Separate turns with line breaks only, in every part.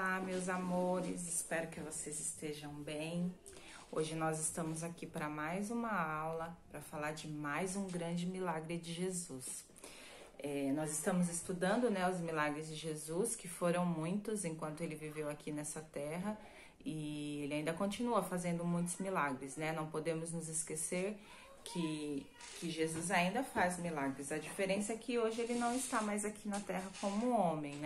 Olá, meus amores, espero que vocês estejam bem. Hoje nós estamos aqui para mais uma aula, para falar de mais um grande milagre de Jesus. Nós estamos estudando, os milagres de Jesus, que foram muitos enquanto ele viveu aqui nessa terra, e ele ainda continua fazendo muitos milagres, Não podemos nos esquecer que Jesus ainda faz milagres. A diferença é que hoje ele não está mais aqui na terra como homem,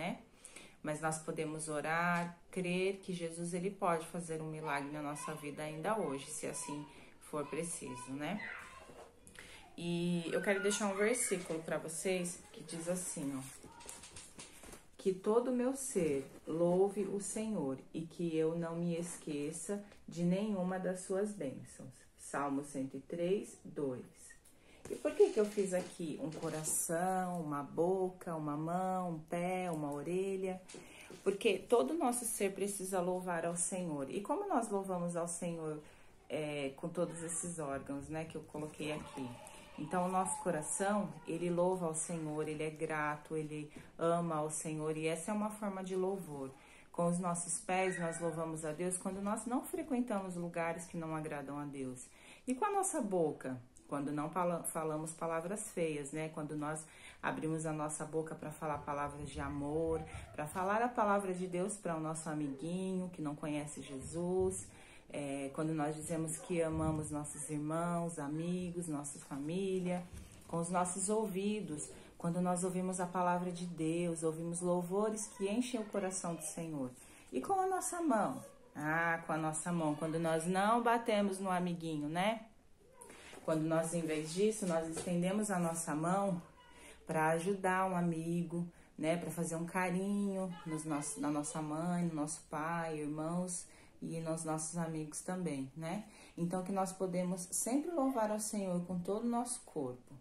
Mas nós podemos orar, crer que Jesus ele pode fazer um milagre na nossa vida ainda hoje, se assim for preciso, E eu quero deixar um versículo para vocês que diz assim, que todo o meu ser louve o Senhor e que eu não me esqueça de nenhuma das suas bênçãos. Salmo 103, 2. E por que eu fiz aqui um coração, uma boca, uma mão, um pé, uma orelha? Porque todo o nosso ser precisa louvar ao Senhor. E como nós louvamos ao Senhor com todos esses órgãos, que eu coloquei aqui? Então, o nosso coração, ele louva ao Senhor, ele é grato, ele ama ao Senhor. E essa é uma forma de louvor. Com os nossos pés, nós louvamos a Deus quando nós não frequentamos lugares que não agradam a Deus. E com a nossa boca? Quando não falamos palavras feias, Quando nós abrimos a nossa boca para falar palavras de amor, para falar a palavra de Deus para o nosso amiguinho que não conhece Jesus, quando nós dizemos que amamos nossos irmãos, amigos, nossa família, com os nossos ouvidos, quando nós ouvimos a palavra de Deus, ouvimos louvores que enchem o coração do Senhor. E com a nossa mão? Com a nossa mão, quando nós não batemos no amiguinho, Quando nós, em vez disso, nós estendemos a nossa mão para ajudar um amigo, para fazer um carinho na nossa mãe, no nosso pai, irmãos e nos nossos amigos também, Então, que nós podemos sempre louvar ao Senhor com todo o nosso corpo.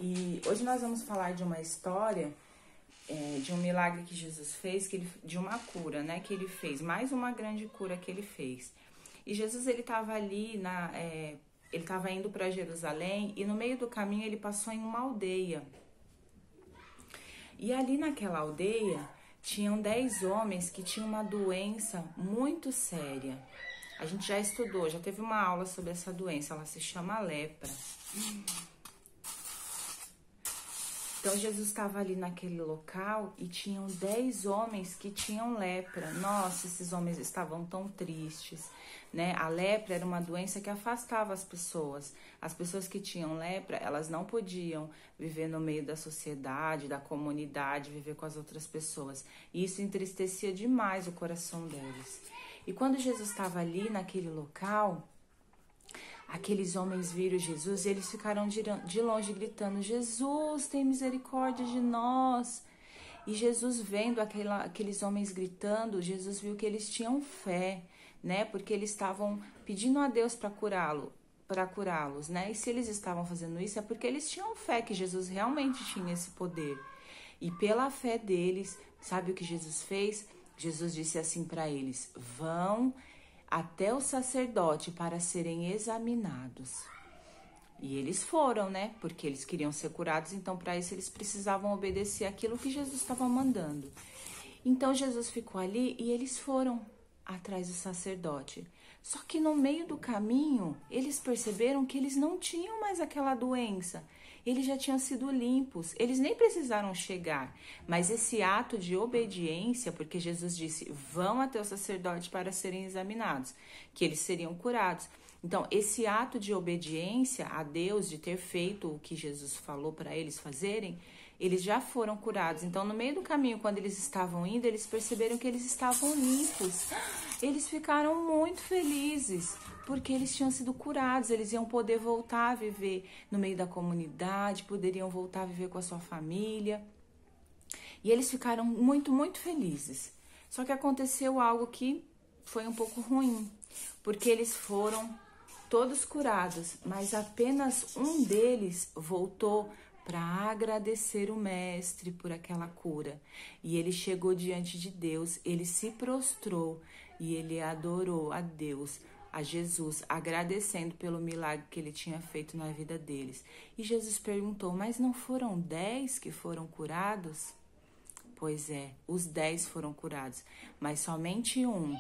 E hoje nós vamos falar de uma história, de um milagre que Jesus fez, de uma cura, que ele fez, mais uma grande cura que ele fez. E Jesus, ele estava ali, ele estava indo para Jerusalém e no meio do caminho ele passou em uma aldeia. E ali naquela aldeia tinham 10 homens que tinham uma doença muito séria. A gente já estudou, já teve uma aula sobre essa doença, ela se chama lepra. Então, Jesus estava ali naquele local e tinham 10 homens que tinham lepra. Nossa, esses homens estavam tão tristes, A lepra era uma doença que afastava as pessoas. As pessoas que tinham lepra, elas não podiam viver no meio da sociedade, da comunidade, viver com as outras pessoas. E isso entristecia demais o coração deles. E quando Jesus estava ali naquele local, aqueles homens viram Jesus e eles ficaram de longe gritando: Jesus, tem misericórdia de nós. E Jesus, vendo aqueles homens gritando, Jesus viu que eles tinham fé, Porque eles estavam pedindo a Deus para curá-los, E se eles estavam fazendo isso é porque eles tinham fé que Jesus realmente tinha esse poder. E pela fé deles, sabe o que Jesus fez? Jesus disse assim para eles: vão até o sacerdote para serem examinados. E eles foram, Porque eles queriam ser curados, então para isso eles precisavam obedecer aquilo que Jesus estava mandando. Então Jesus ficou ali e eles foram atrás do sacerdote. Só que no meio do caminho, eles perceberam que eles não tinham mais aquela doença. Eles já tinham sido limpos, eles nem precisaram chegar. Mas esse ato de obediência, porque Jesus disse: vão até o sacerdote para serem examinados, que eles seriam curados. Então, esse ato de obediência a Deus, de ter feito o que Jesus falou para eles fazerem, eles já foram curados. Então, no meio do caminho, quando eles estavam indo, eles perceberam que eles estavam limpos. Eles ficaram muito felizes, porque eles tinham sido curados, eles iam poder voltar a viver no meio da comunidade, poderiam voltar a viver com a sua família. E eles ficaram muito, muito felizes. Só que aconteceu algo que foi um pouco ruim, porque eles foram todos curados, mas apenas um deles voltou para agradecer o mestre por aquela cura. E ele chegou diante de Deus, ele se prostrou e ele adorou a Deus, a Jesus, agradecendo pelo milagre que ele tinha feito na vida deles. E Jesus perguntou: mas não foram 10 que foram curados? Pois é, os 10 foram curados, mas somente um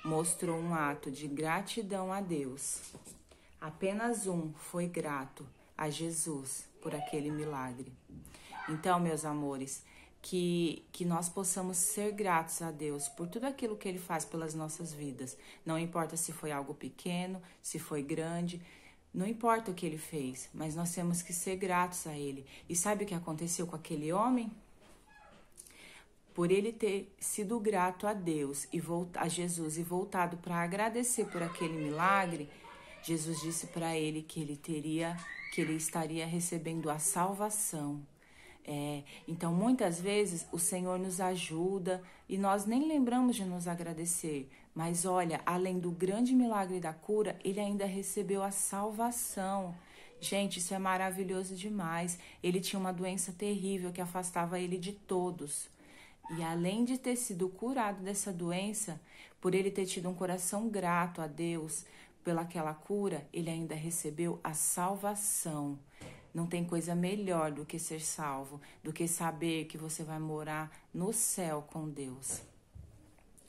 mostrou um ato de gratidão a Deus. Apenas um foi grato a Jesus por aquele milagre. Então, meus amores, que nós possamos ser gratos a Deus por tudo aquilo que Ele faz pelas nossas vidas. Não importa se foi algo pequeno, se foi grande, não importa o que Ele fez, mas nós temos que ser gratos a Ele. E sabe o que aconteceu com aquele homem? Por ele ter sido grato a Deus e a Jesus e voltado para agradecer por aquele milagre, Jesus disse para ele que ele estaria recebendo a salvação. Então, muitas vezes, o Senhor nos ajuda e nós nem lembramos de nos agradecer. Mas olha, além do grande milagre da cura, ele ainda recebeu a salvação. Gente, isso é maravilhoso demais. Ele tinha uma doença terrível que afastava ele de todos. E além de ter sido curado dessa doença, por ele ter tido um coração grato a Deus pelaquela cura, ele ainda recebeu a salvação. Não tem coisa melhor do que ser salvo, do que saber que você vai morar no céu com Deus.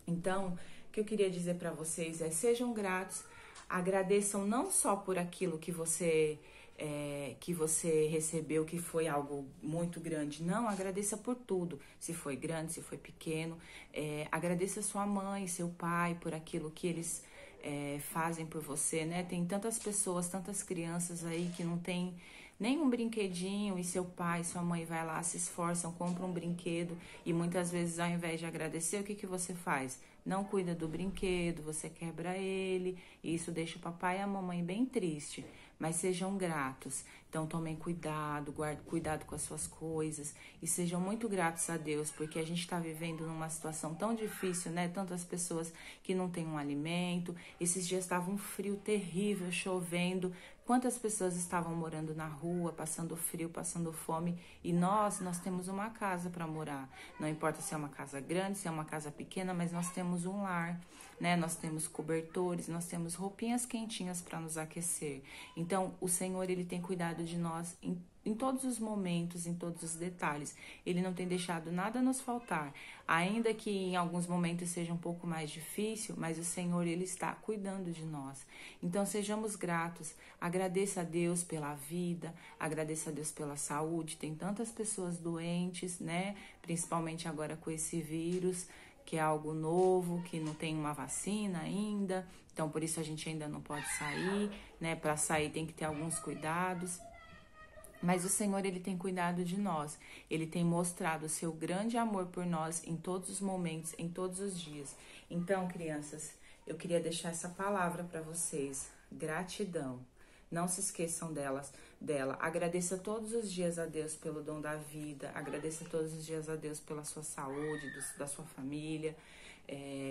Então, o que eu queria dizer para vocês é: sejam gratos, agradeçam não só por aquilo que você recebeu, que foi algo muito grande. Não, agradeça por tudo. Se foi grande, se foi pequeno. Agradeça sua mãe, seu pai, por aquilo que eles fazem por você, né? Tem tantas pessoas, tantas crianças aí que não tem nem um brinquedinho e seu pai, sua mãe vai lá, se esforçam, compram um brinquedo e muitas vezes ao invés de agradecer, o que você faz? Não cuida do brinquedo, você quebra ele e isso deixa o papai e a mamãe bem triste. Mas sejam gratos. Então tomem cuidado, cuidado com as suas coisas e sejam muito gratos a Deus, porque a gente está vivendo numa situação tão difícil, né? Tantas pessoas que não têm um alimento. Esses dias estava um frio terrível, chovendo. Quantas pessoas estavam morando na rua, passando frio, passando fome, e nós temos uma casa para morar. Não importa se é uma casa grande, se é uma casa pequena, mas nós temos um lar, né? Nós temos cobertores, nós temos roupinhas quentinhas para nos aquecer. Então, o Senhor, Ele tem cuidado de nós em todos os momentos, em todos os detalhes. Ele não tem deixado nada nos faltar. Ainda que em alguns momentos seja um pouco mais difícil, mas o Senhor, Ele está cuidando de nós. Então, sejamos gratos. Agradeça a Deus pela vida, agradeça a Deus pela saúde. Tem tantas pessoas doentes, né? Principalmente agora com esse vírus, que é algo novo, que não tem uma vacina ainda. Então, por isso a gente ainda não pode sair, né? Para sair tem que ter alguns cuidados. Mas o Senhor, Ele tem cuidado de nós. Ele tem mostrado o seu grande amor por nós em todos os momentos, em todos os dias. Então, crianças, eu queria deixar essa palavra para vocês. Gratidão. Não se esqueçam dela. Agradeça todos os dias a Deus pelo dom da vida. Agradeça todos os dias a Deus pela sua saúde, da sua família,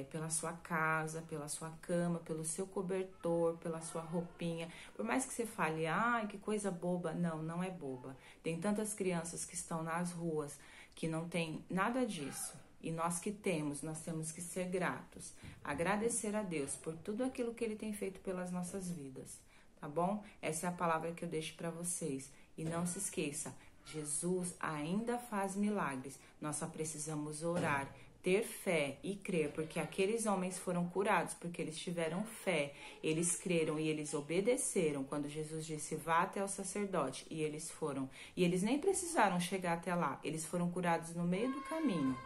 pela sua casa, pela sua cama, pelo seu cobertor, pela sua roupinha. Por mais que você fale, ai, que coisa boba. Não, não é boba. Tem tantas crianças que estão nas ruas que não tem nada disso. E nós que temos, nós temos que ser gratos. Agradecer a Deus por tudo aquilo que Ele tem feito pelas nossas vidas. Tá bom? Essa é a palavra que eu deixo para vocês. E não se esqueça, Jesus ainda faz milagres. Nós só precisamos orar, ter fé e crer, porque aqueles homens foram curados, porque eles tiveram fé, eles creram e eles obedeceram quando Jesus disse, vá até o sacerdote, e eles foram. E eles nem precisaram chegar até lá, eles foram curados no meio do caminho.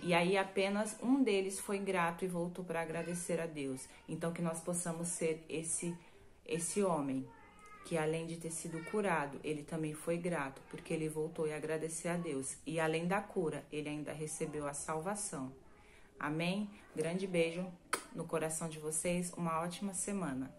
E aí apenas um deles foi grato e voltou para agradecer a Deus. Então que nós possamos ser esse homem, que além de ter sido curado, ele também foi grato, porque ele voltou e agradeceu a Deus. E além da cura, ele ainda recebeu a salvação. Amém? Grande beijo no coração de vocês, uma ótima semana.